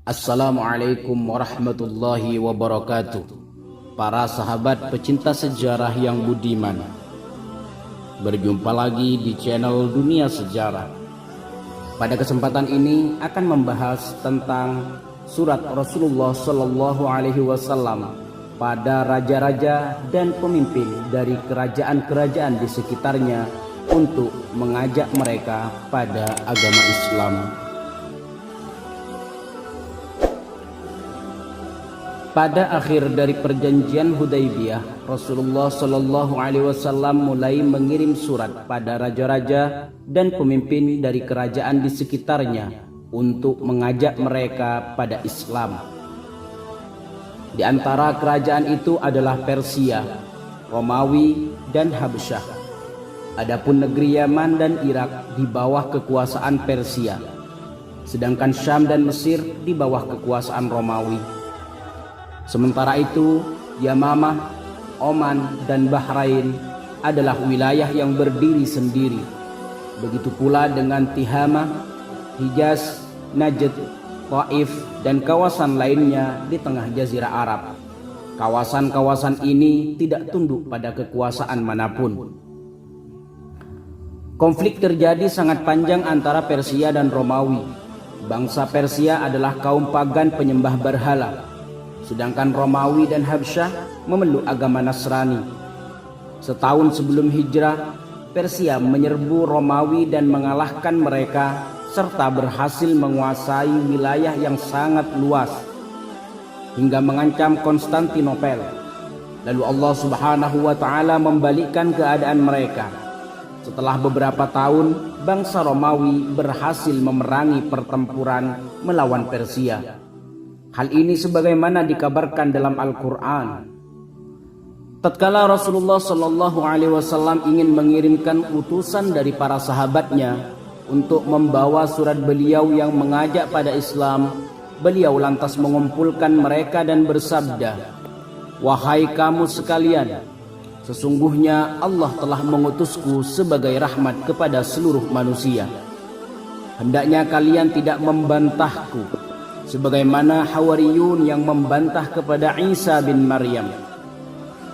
Assalamualaikum warahmatullahi wabarakatuh. Para sahabat pecinta sejarah yang budiman, berjumpa lagi di channel Dunia Sejarah. Pada kesempatan ini akan membahas tentang surat Rasulullah Shallallahu Alaihi Wasallam pada raja-raja dan pemimpin dari kerajaan-kerajaan di sekitarnya untuk mengajak mereka pada agama Islam. Pada akhir dari perjanjian Hudaybiyah, Rasulullah Shallallahu Alaihi Wasallam mulai mengirim surat pada raja-raja dan pemimpin dari kerajaan di sekitarnya untuk mengajak mereka pada Islam. Di antara kerajaan itu adalah Persia, Romawi, dan Habasyah. Adapun negeri Yaman dan Irak di bawah kekuasaan Persia, sedangkan Syam dan Mesir di bawah kekuasaan Romawi. Sementara itu, Yamamah, Oman, dan Bahrain adalah wilayah yang berdiri sendiri. Begitu pula dengan Tihamah, Hijaz, Najd, Taif, dan kawasan lainnya di tengah Jazirah Arab. Kawasan-kawasan ini tidak tunduk pada kekuasaan manapun. Konflik terjadi sangat panjang antara Persia dan Romawi. Bangsa Persia adalah kaum pagan penyembah berhala, sedangkan Romawi dan Habasyah memeluk agama Nasrani. Setahun sebelum hijrah, Persia menyerbu Romawi dan mengalahkan mereka serta berhasil menguasai wilayah yang sangat luas hingga mengancam Konstantinopel. Lalu Allah Subhanahu wa taala membalikkan keadaan mereka. Setelah beberapa tahun, bangsa Romawi berhasil memerangi pertempuran melawan Persia. Hal ini sebagaimana dikabarkan dalam Al-Quran. Tatkala Rasulullah Shallallahu Alaihi Wasallam ingin mengirimkan utusan dari para sahabatnya untuk membawa surat beliau yang mengajak pada Islam, beliau lantas mengumpulkan mereka dan bersabda, "Wahai kamu sekalian, sesungguhnya Allah telah mengutusku sebagai rahmat kepada seluruh manusia. Hendaknya kalian tidak membantahku sebagaimana Hawariyun yang membantah kepada Isa bin Maryam."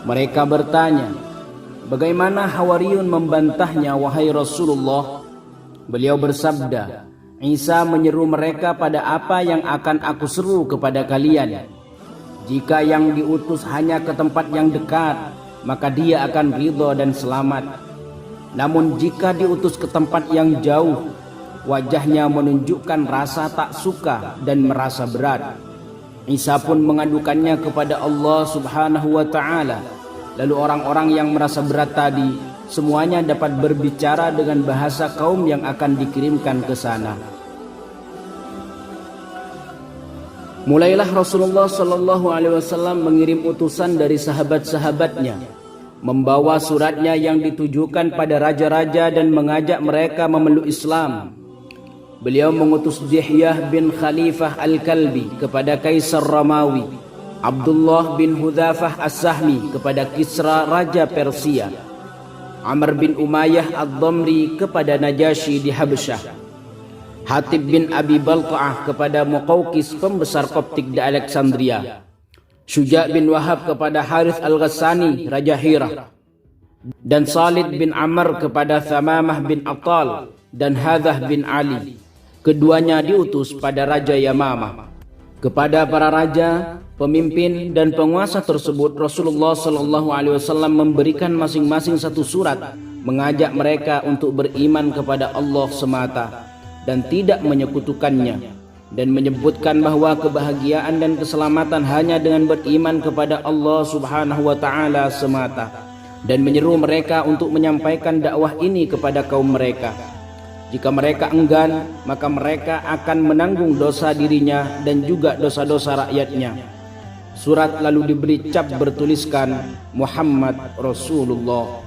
Mereka bertanya, "Bagaimana Hawariyun membantahnya, wahai Rasulullah?" Beliau bersabda, "Isa menyeru mereka pada apa yang akan aku seru kepada kalian. Jika yang diutus hanya ke tempat yang dekat, maka dia akan ridha dan selamat. Namun jika diutus ke tempat yang jauh, wajahnya menunjukkan rasa tak suka dan merasa berat." Isa pun mengadukannya kepada Allah Subhanahu wa taala. Lalu orang-orang yang merasa berat tadi semuanya dapat berbicara dengan bahasa kaum yang akan dikirimkan ke sana. Mulailah Rasulullah Shallallahu Alaihi Wasallam mengirim utusan dari sahabat-sahabatnya, membawa suratnya yang ditujukan pada raja-raja dan mengajak mereka memeluk Islam. Beliau mengutus Dihyah bin Khalifah Al-Kalbi kepada Kaisar Romawi, Abdullah bin Hudzafah As-Sahmi kepada Kisra Raja Persia, Amr bin Umayyah Ad-Damri kepada Najasyi di Habasyah, Hatib bin Abi Balqa'ah kepada Muqawqis pembesar Koptik di Alexandria, Syuja' bin Wahab kepada Harith Al-Ghassani Raja Hirah, dan Salid bin Amr kepada Thamamah bin Attal dan Hadhah bin Ali. Keduanya diutus pada Raja Yamamah. Kepada para raja, pemimpin, dan penguasa tersebut, Rasulullah Shallallahu Alaihi Wasallam memberikan masing-masing satu surat mengajak mereka untuk beriman kepada Allah semata dan tidak menyekutukannya, dan menyebutkan bahwa kebahagiaan dan keselamatan hanya dengan beriman kepada Allah Subhanahu wa taala semata, dan menyeru mereka untuk menyampaikan dakwah ini kepada kaum mereka. Jika mereka enggan, maka mereka akan menanggung dosa dirinya dan juga dosa-dosa rakyatnya. Surat lalu diberi cap bertuliskan Muhammad Rasulullah.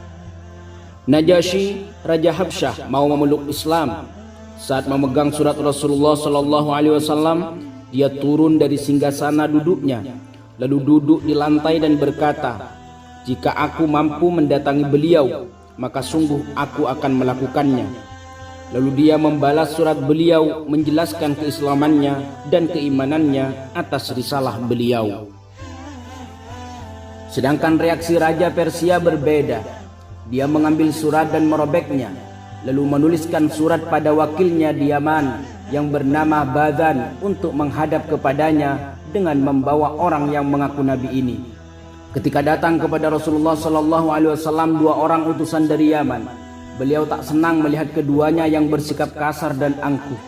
Najasyi, Raja Habasyah, mau memeluk Islam. Saat memegang surat Rasulullah Shallallahu Alaihi Wasallam, dia turun dari singgasana duduknya, lalu duduk di lantai dan berkata, "Jika aku mampu mendatangi beliau, maka sungguh aku akan melakukannya." Lalu dia membalas surat beliau menjelaskan keislamannya dan keimanannya atas risalah beliau. Sedangkan reaksi Raja Persia berbeda. Dia mengambil surat dan merobeknya, lalu menuliskan surat pada wakilnya di Yaman yang bernama Badan untuk menghadap kepadanya dengan membawa orang yang mengaku nabi ini. Ketika datang kepada Rasulullah SAW 2 orang utusan dari Yaman, beliau tak senang melihat keduanya yang bersikap kasar dan angkuh.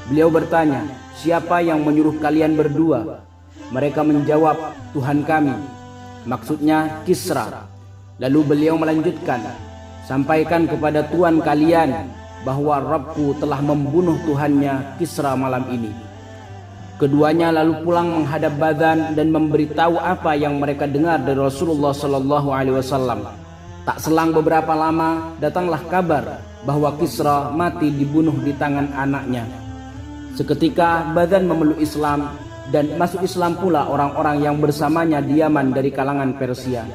Beliau bertanya, "Siapa yang menyuruh kalian berdua?" Mereka menjawab, "Tuhan kami." Maksudnya Kisra. Lalu beliau melanjutkan, "Sampaikan kepada Tuhan kalian bahwa Rabbku telah membunuh Tuhannya Kisra malam ini." Keduanya lalu pulang menghadap Badan dan memberitahu apa yang mereka dengar dari Rasulullah SAW. Tak selang beberapa lama datanglah kabar bahwa Kisra mati dibunuh di tangan anaknya. Seketika Badan memeluk Islam dan masuk Islam pula orang-orang yang bersamanya di Yaman dari kalangan Persia.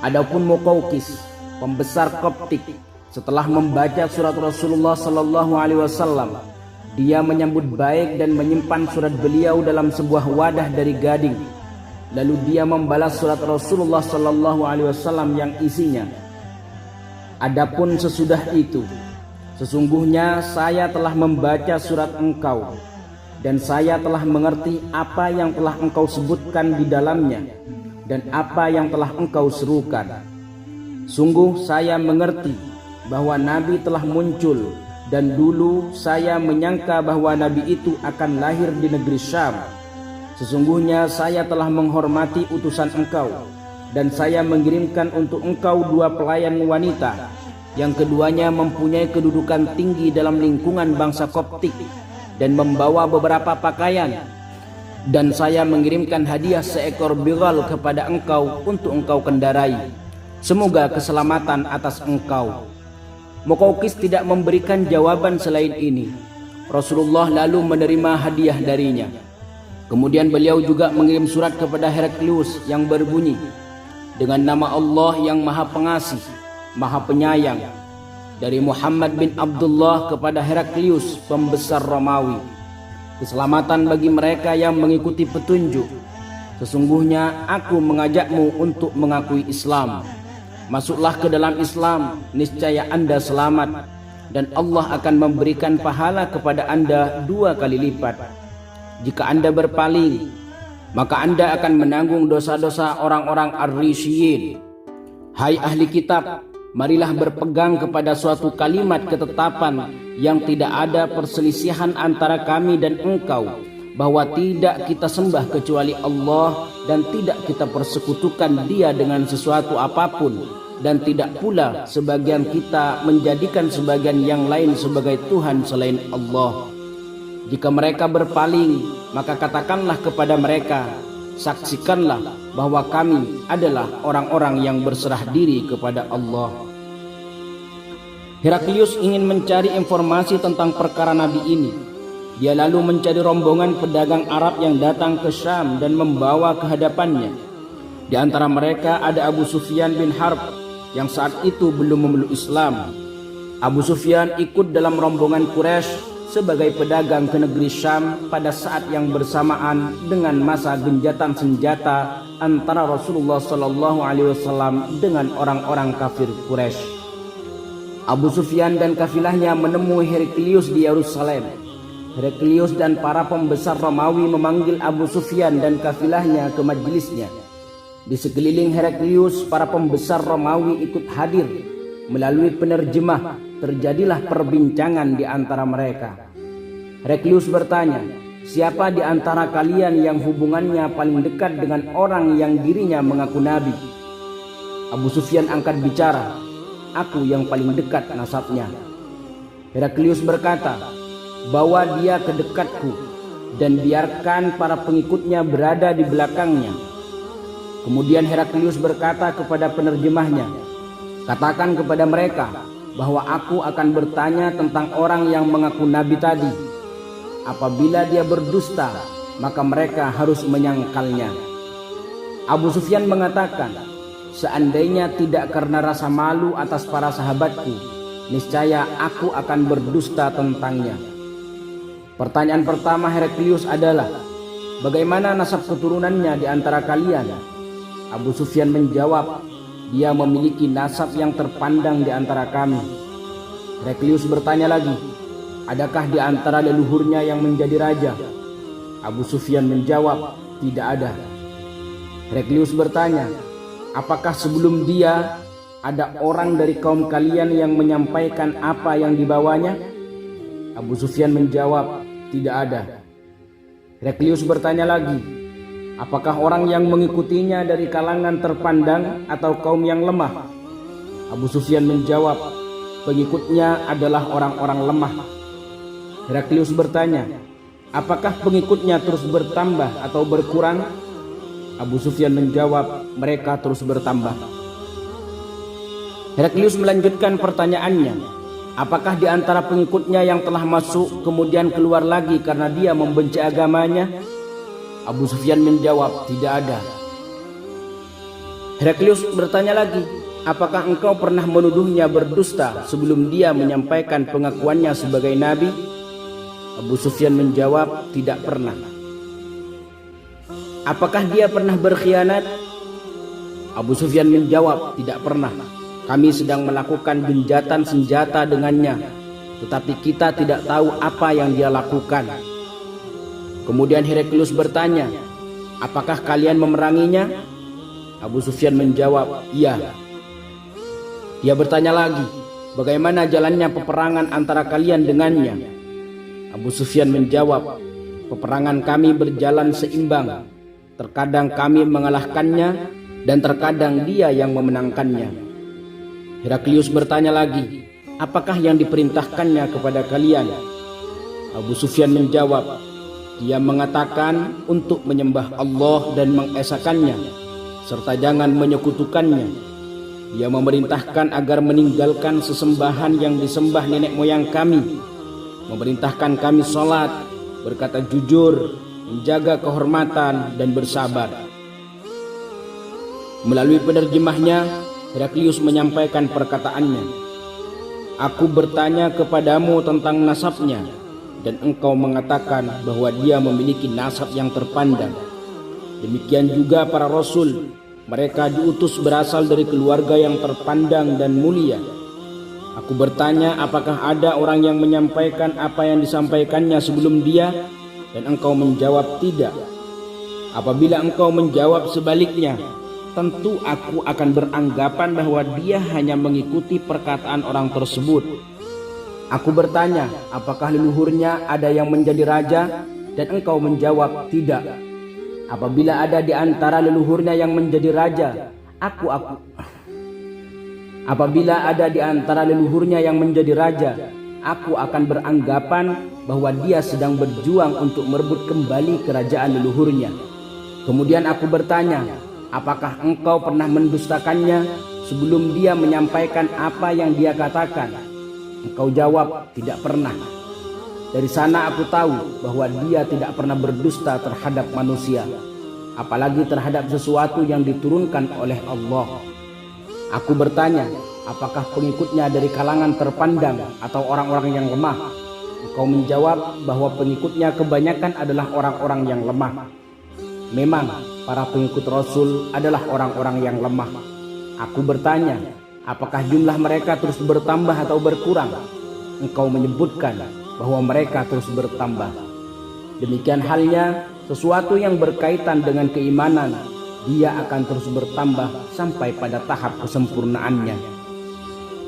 Adapun Muqawqis, pembesar Koptik, setelah membaca surat Rasulullah SAW, dia menyambut baik dan menyimpan surat beliau dalam sebuah wadah dari gading. Lalu dia membalas surat Rasulullah SAW yang isinya, "Adapun sesudah itu, sesungguhnya saya telah membaca surat engkau, dan saya telah mengerti apa yang telah engkau sebutkan di dalamnya, dan apa yang telah engkau serukan. Sungguh saya mengerti bahwa Nabi telah muncul, dan dulu saya menyangka bahwa Nabi itu akan lahir di negeri Syam. Sesungguhnya saya telah menghormati utusan engkau, dan saya mengirimkan untuk engkau 2 pelayan wanita, yang keduanya mempunyai kedudukan tinggi dalam lingkungan bangsa Koptik dan membawa beberapa pakaian. Dan saya mengirimkan hadiah seekor bighal kepada engkau untuk engkau kendarai. Semoga keselamatan atas engkau." Muqawqis tidak memberikan jawaban selain ini. Rasulullah lalu menerima hadiah darinya. Kemudian beliau juga mengirim surat kepada Heraklius yang berbunyi, "Dengan nama Allah yang Maha Pengasih, Maha Penyayang, dari Muhammad bin Abdullah kepada Heraklius, pembesar Romawi. Keselamatan bagi mereka yang mengikuti petunjuk. Sesungguhnya aku mengajakmu untuk mengakui Islam. Masuklah ke dalam Islam, niscaya Anda selamat, dan Allah akan memberikan pahala kepada Anda 2 kali lipat. Jika Anda berpaling, maka Anda akan menanggung dosa-dosa orang-orang Ar-Risyiyin. Hai ahli kitab, marilah berpegang kepada suatu kalimat ketetapan yang tidak ada perselisihan antara kami dan engkau, bahwa tidak kita sembah kecuali Allah dan tidak kita persekutukan Dia dengan sesuatu apapun, dan tidak pula sebagian kita menjadikan sebagian yang lain sebagai Tuhan selain Allah. Jika mereka berpaling, maka katakanlah kepada mereka, saksikanlah bahwa kami adalah orang-orang yang berserah diri kepada Allah." Heraklius ingin mencari informasi tentang perkara Nabi ini. Dia lalu mencari rombongan pedagang Arab yang datang ke Syam dan membawa ke hadapannya. Di antara mereka ada Abu Sufyan bin Harb yang saat itu belum memeluk Islam. Abu Sufyan ikut dalam rombongan Quraisy sebagai pedagang ke negeri Syam pada saat yang bersamaan dengan masa genjatan senjata antara Rasulullah SAW dengan orang-orang kafir Quraisy. Abu Sufyan dan kafilahnya menemui Heraklius di Yerusalem. Heraklius dan para pembesar Romawi memanggil Abu Sufyan dan kafilahnya ke majelisnya. Di sekeliling Heraklius, para pembesar Romawi ikut hadir. Melalui penerjemah, terjadilah perbincangan di antara mereka. Heraklius bertanya, "Siapa di antara kalian yang hubungannya paling dekat dengan orang yang dirinya mengaku nabi?" Abu Sufyan angkat bicara, "Aku yang paling dekat nasabnya." Heraklius berkata, "Bawa dia ke dekatku dan biarkan para pengikutnya berada di belakangnya." Kemudian Heraklius berkata kepada penerjemahnya, "Katakan kepada mereka bahwa aku akan bertanya tentang orang yang mengaku nabi tadi. Apabila dia berdusta, maka mereka harus menyangkalnya." Abu Sufyan mengatakan, "Seandainya tidak karena rasa malu atas para sahabatku, niscaya aku akan berdusta tentangnya. Pertanyaan pertama Heraklius adalah, bagaimana nasab keturunannya di antara kalian? Abu Sufyan menjawab, dia memiliki nasab yang terpandang di antara kami. Heraklius bertanya lagi, adakah di antara leluhurnya yang menjadi raja? Abu Sufyan menjawab, tidak ada. Heraklius bertanya, apakah sebelum dia ada orang dari kaum kalian yang menyampaikan apa yang dibawanya? Abu Sufyan menjawab, tidak ada. Heraklius bertanya lagi, apakah orang yang mengikutinya dari kalangan terpandang atau kaum yang lemah? Abu Sufyan menjawab, pengikutnya adalah orang-orang lemah. Heraklius bertanya, apakah pengikutnya terus bertambah atau berkurang? Abu Sufyan menjawab, mereka terus bertambah. Heraklius melanjutkan pertanyaannya, apakah di antara pengikutnya yang telah masuk kemudian keluar lagi karena dia membenci agamanya? Abu Sufyan menjawab, tidak ada. Heraklius bertanya lagi, apakah engkau pernah menuduhnya berdusta sebelum dia menyampaikan pengakuannya sebagai nabi? Abu Sufyan menjawab, tidak pernah. Apakah dia pernah berkhianat? Abu Sufyan menjawab, tidak pernah. Kami sedang melakukan genjatan senjata dengannya, tetapi kita tidak tahu apa yang dia lakukan. Kemudian Heraklius bertanya, apakah kalian memeranginya? Abu Sufyan menjawab, iya. Dia bertanya lagi, bagaimana jalannya peperangan antara kalian dengannya? Abu Sufyan menjawab, peperangan kami berjalan seimbang. Terkadang kami mengalahkannya dan terkadang dia yang memenangkannya. Heraklius bertanya lagi, apakah yang diperintahkannya kepada kalian? Abu Sufyan menjawab, dia mengatakan untuk menyembah Allah dan mengesakannya, serta jangan menyekutukannya. Dia memerintahkan agar meninggalkan sesembahan yang disembah nenek moyang kami, memerintahkan kami sholat, berkata jujur, menjaga kehormatan dan bersabar. Melalui penerjemahnya, Heraklius menyampaikan perkataannya, aku bertanya kepadamu tentang nasabnya, dan engkau mengatakan bahwa dia memiliki nasab yang terpandang. Demikian juga para rasul, mereka diutus berasal dari keluarga yang terpandang dan mulia. Aku bertanya, apakah ada orang yang menyampaikan apa yang disampaikannya sebelum dia? Dan engkau menjawab tidak. Apabila engkau menjawab sebaliknya, tentu aku akan beranggapan bahwa dia hanya mengikuti perkataan orang tersebut. Aku bertanya, apakah leluhurnya ada yang menjadi raja? Dan engkau menjawab tidak. Apabila ada di antara leluhurnya yang menjadi raja, apabila ada di antara leluhurnya yang menjadi raja, aku akan beranggapan bahwa dia sedang berjuang untuk merebut kembali kerajaan leluhurnya. Kemudian aku bertanya, apakah engkau pernah mendustakannya sebelum dia menyampaikan apa yang dia katakan? Engkau jawab, tidak pernah. Dari sana aku tahu bahwa dia tidak pernah berdusta terhadap manusia, apalagi terhadap sesuatu yang diturunkan oleh Allah. Aku bertanya, apakah pengikutnya dari kalangan terpandang atau orang-orang yang lemah? Engkau menjawab bahwa pengikutnya kebanyakan adalah orang-orang yang lemah. Memang para pengikut Rasul adalah orang-orang yang lemah. Aku bertanya, apakah jumlah mereka terus bertambah atau berkurang? Engkau menyebutkan bahwa mereka terus bertambah. Demikian halnya sesuatu yang berkaitan dengan keimanan, dia akan terus bertambah sampai pada tahap kesempurnaannya.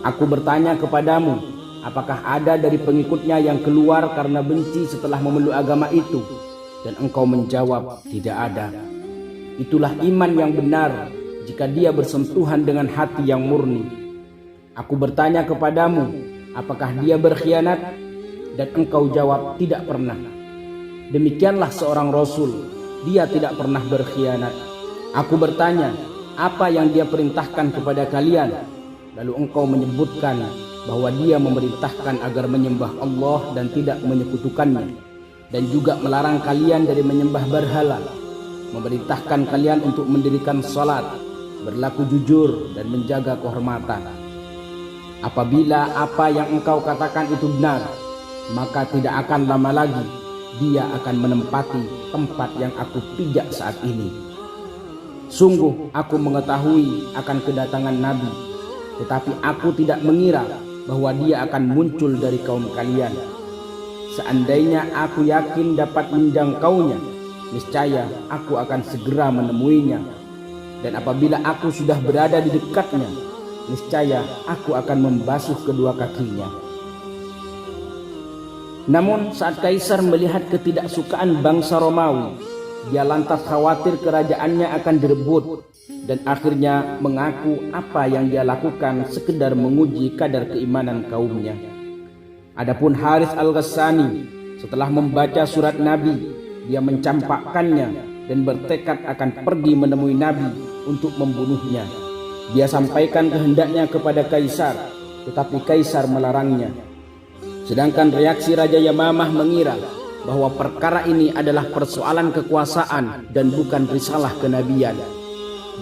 Aku bertanya kepadamu, apakah ada dari pengikutnya yang keluar karena benci setelah memeluk agama itu? Dan engkau menjawab, tidak ada. Itulah iman yang benar jika dia bersentuhan dengan hati yang murni. Aku bertanya kepadamu, apakah dia berkhianat? Dan engkau jawab, tidak pernah. Demikianlah seorang rasul, dia tidak pernah berkhianat. Aku bertanya, apa yang dia perintahkan kepada kalian? Lalu engkau menyebutkan bahwa dia memerintahkan agar menyembah Allah dan tidak menyekutukannya, dan juga melarang kalian dari menyembah berhala, memerintahkan kalian untuk mendirikan salat, berlaku jujur dan menjaga kehormatan. Apabila apa yang engkau katakan itu benar, maka tidak akan lama lagi dia akan menempati tempat yang aku pijak saat ini. Sungguh aku mengetahui akan kedatangan Nabi, tetapi aku tidak mengira bahwa dia akan muncul dari kaum kalian. Seandainya aku yakin dapat menjangkaunya, niscaya aku akan segera menemuinya. Dan apabila aku sudah berada di dekatnya, niscaya aku akan membasuh kedua kakinya. Namun saat Kaisar melihat ketidaksukaan bangsa Romawi, dia lantas khawatir kerajaannya akan direbut dan akhirnya mengaku apa yang dia lakukan sekedar menguji kadar keimanan kaumnya. Adapun Harits Al-Ghassani setelah membaca surat Nabi, dia mencampakkannya dan bertekad akan pergi menemui Nabi untuk membunuhnya. Dia sampaikan kehendaknya kepada Kaisar, tetapi Kaisar melarangnya. Sedangkan reaksi Raja Yamamah mengira bahwa perkara ini adalah persoalan kekuasaan dan bukan risalah kenabian.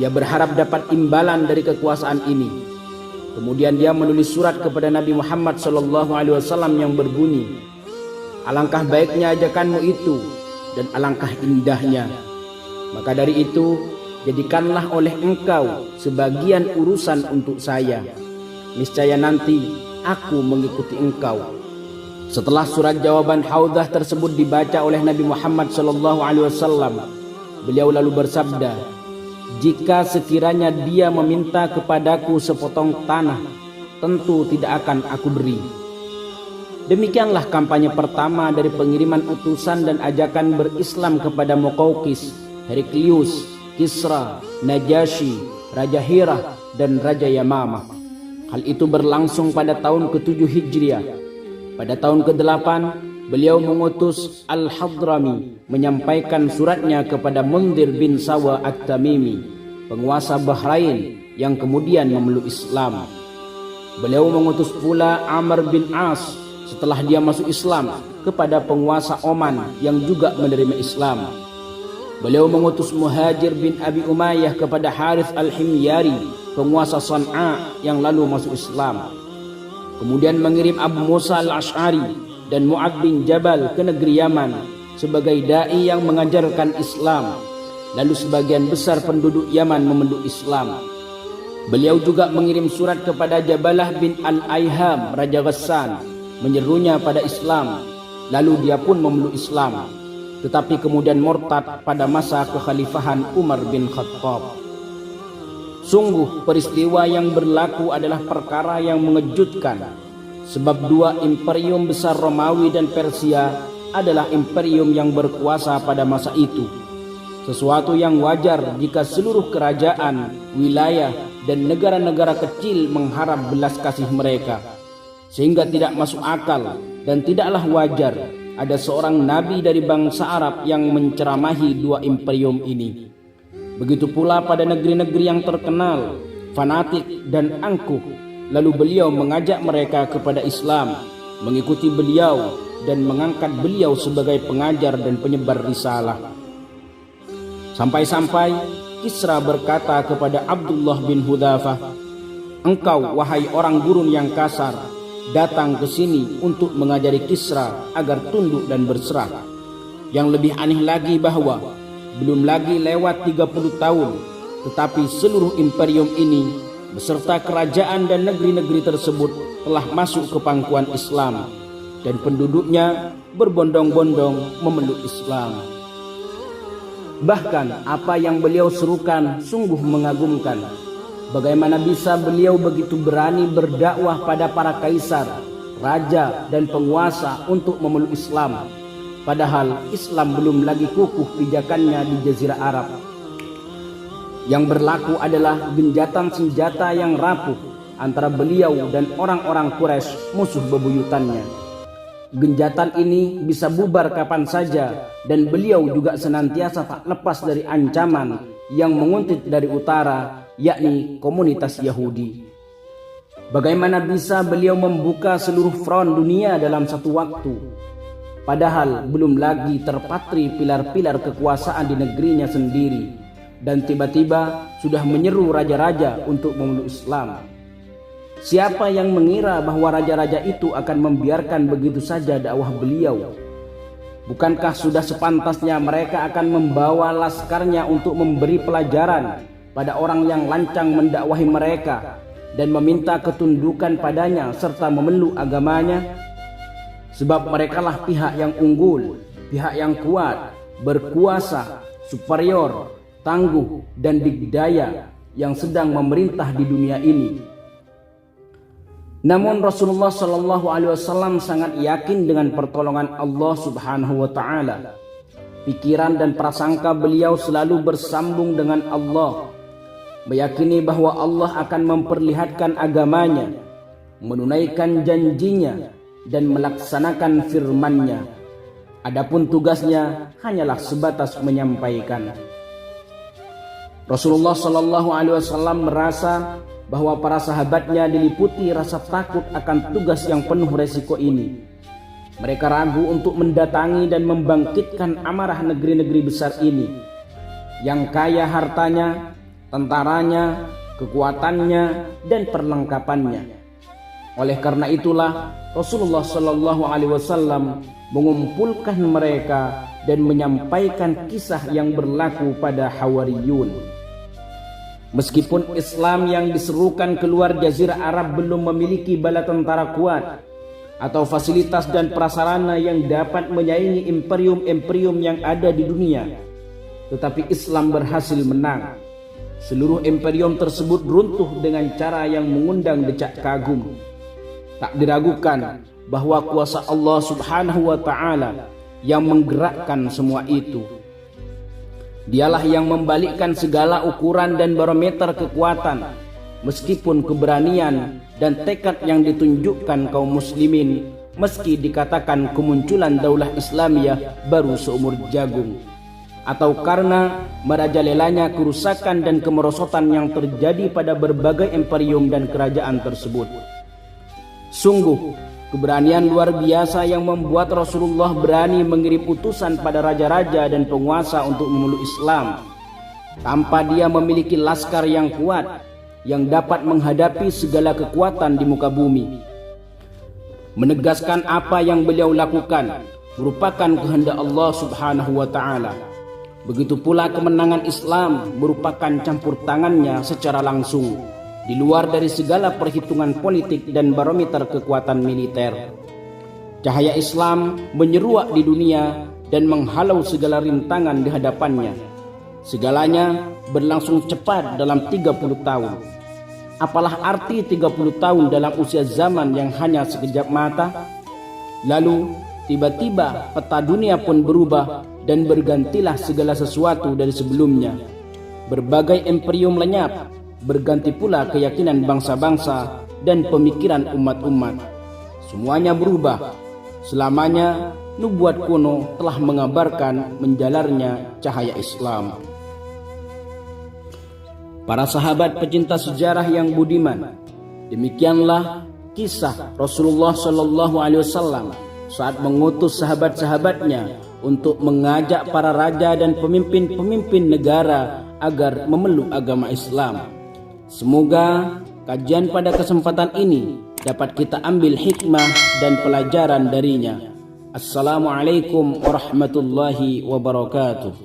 Dia berharap dapat imbalan dari kekuasaan ini. Kemudian dia menulis surat kepada Nabi Muhammad SAW yang berbunyi, "Alangkah baiknya ajakanmu itu dan alangkah indahnya. Maka dari itu, jadikanlah oleh engkau sebagian urusan untuk saya. Niscaya nanti aku mengikuti engkau." Setelah surat jawaban Haudah tersebut dibaca oleh Nabi Muhammad SAW, beliau lalu bersabda, "Jika sekiranya dia meminta kepadaku sepotong tanah, tentu tidak akan aku beri." Demikianlah kampanye pertama dari pengiriman utusan dan ajakan berislam kepada Muqawqis, Heraklius, Kisra, Najasyi, Raja Hirah, dan Raja Yamamah. Hal itu berlangsung pada tahun ke-7 Hijriah. Pada tahun ke-8, beliau mengutus Al-Hadrami menyampaikan suratnya kepada Mundhir bin Sawa At-Tamimi, penguasa Bahrain yang kemudian memeluk Islam. Beliau mengutus pula Amr bin As setelah dia masuk Islam kepada penguasa Oman yang juga menerima Islam. Beliau mengutus Muhajir bin Abi Umayyah kepada Harits Al-Himyari, penguasa San'a yang lalu masuk Islam. Kemudian mengirim Abu Musa Al-Ash'ari dan Mu'ad bin Jabal ke negeri Yaman sebagai da'i yang mengajarkan Islam. Lalu sebagian besar penduduk Yaman memeluk Islam. Beliau juga mengirim surat kepada Jabalah bin Al-Aiham, Raja Ghassan, menyerunya pada Islam. Lalu dia pun memeluk Islam, tetapi kemudian murtad pada masa kekhalifahan Umar bin Khattab. Sungguh peristiwa yang berlaku adalah perkara yang mengejutkan, sebab dua imperium besar Romawi dan Persia adalah imperium yang berkuasa pada masa itu. Sesuatu yang wajar jika seluruh kerajaan, wilayah, dan negara-negara kecil mengharap belas kasih mereka. Sehingga tidak masuk akal dan tidaklah wajar ada seorang nabi dari bangsa Arab yang menceramahi dua imperium ini. Begitu pula pada negeri-negeri yang terkenal, fanatik dan angkuh, lalu beliau mengajak mereka kepada Islam, mengikuti beliau dan mengangkat beliau sebagai pengajar dan penyebar risalah. Sampai-sampai Kisra berkata kepada Abdullah bin Hudzafah, "Engkau wahai orang gurun yang kasar, datang ke sini untuk mengajari Kisra agar tunduk dan berserah." Yang lebih aneh lagi bahwa belum lagi lewat 30 tahun, tetapi seluruh imperium ini beserta kerajaan dan negeri-negeri tersebut telah masuk ke pangkuan Islam dan penduduknya berbondong-bondong memeluk Islam. Bahkan apa yang beliau serukan sungguh mengagumkan. Bagaimana bisa beliau begitu berani berdakwah pada para kaisar, raja, dan penguasa untuk memeluk Islam, padahal Islam belum lagi kukuh pijakannya di Jazirah Arab. Yang berlaku adalah genjatan senjata yang rapuh antara beliau dan orang-orang Quraisy, musuh bebuyutannya. Genjatan ini bisa bubar kapan saja, dan beliau juga senantiasa tak lepas dari ancaman yang menguntit dari utara, yakni komunitas Yahudi. Bagaimana bisa beliau membuka seluruh front dunia dalam satu waktu, padahal belum lagi terpatri pilar-pilar kekuasaan di negerinya sendiri, dan tiba-tiba sudah menyeru raja-raja untuk memeluk Islam. Siapa yang mengira bahwa raja-raja itu akan membiarkan begitu saja dakwah beliau? Bukankah sudah sepantasnya mereka akan membawa laskarnya untuk memberi pelajaran pada orang yang lancang mendakwahi mereka dan meminta ketundukan padanya serta memeluk agamanya? Sebab merekalah pihak yang unggul, pihak yang kuat, berkuasa, superior, tangguh, dan digdaya yang sedang memerintah di dunia ini. Namun Rasulullah SAW sangat yakin dengan pertolongan Allah Subhanahu wa Ta'ala. Pikiran dan prasangka beliau selalu bersambung dengan Allah, meyakini bahwa Allah akan memperlihatkan agamanya, menunaikan janjinya, dan melaksanakan firman-Nya. Adapun tugasnya hanyalah sebatas menyampaikan. Rasulullah SAW merasa bahwa para sahabatnya diliputi rasa takut akan tugas yang penuh resiko ini. Mereka ragu untuk mendatangi dan membangkitkan amarah negeri-negeri besar ini, yang kaya hartanya, tentaranya, kekuatannya, dan perlengkapannya. Oleh karena itulah Rasulullah SAW mengumpulkan mereka dan menyampaikan kisah yang berlaku pada Hawariyun. Meskipun Islam yang diserukan keluar Jazirah Arab belum memiliki bala tentara kuat atau fasilitas dan prasarana yang dapat menyaingi imperium-imperium yang ada di dunia, tetapi Islam berhasil menang. Seluruh imperium tersebut runtuh dengan cara yang mengundang decak kagum. Tak diragukan bahwa kuasa Allah Subhanahu wa Ta'ala yang menggerakkan semua itu. Dialah yang membalikkan segala ukuran dan barometer kekuatan, meskipun keberanian dan tekad yang ditunjukkan kaum muslimin, meski dikatakan kemunculan daulah Islamiyah baru seumur jagung, atau karena merajalelanya kerusakan dan kemerosotan yang terjadi pada berbagai imperium dan kerajaan tersebut. Sungguh keberanian luar biasa yang membuat Rasulullah berani mengirim utusan pada raja-raja dan penguasa untuk memeluk Islam, tanpa dia memiliki laskar yang kuat yang dapat menghadapi segala kekuatan di muka bumi. Menegaskan apa yang beliau lakukan merupakan kehendak Allah Subhanahu wa Ta'ala. Begitu pula kemenangan Islam merupakan campur tangannya secara langsung, di luar dari segala perhitungan politik dan barometer kekuatan militer. Cahaya Islam menyeruak di dunia dan menghalau segala rintangan di hadapannya. Segalanya berlangsung cepat dalam 30 tahun. Apalah arti 30 tahun dalam usia zaman yang hanya sekejap mata? Lalu tiba-tiba peta dunia pun berubah dan bergantilah segala sesuatu dari sebelumnya. Berbagai imperium lenyap, berganti pula keyakinan bangsa-bangsa dan pemikiran umat-umat. Semuanya berubah. Selamanya nubuat kuno telah mengabarkan menjalarnya cahaya Islam. Para sahabat pecinta sejarah yang budiman, demikianlah kisah Rasulullah SAW saat mengutus sahabat-sahabatnya untuk mengajak para raja dan pemimpin-pemimpin negara agar memeluk agama Islam. Semoga kajian pada kesempatan ini dapat kita ambil hikmah dan pelajaran darinya. Assalamualaikum warahmatullahi wabarakatuh.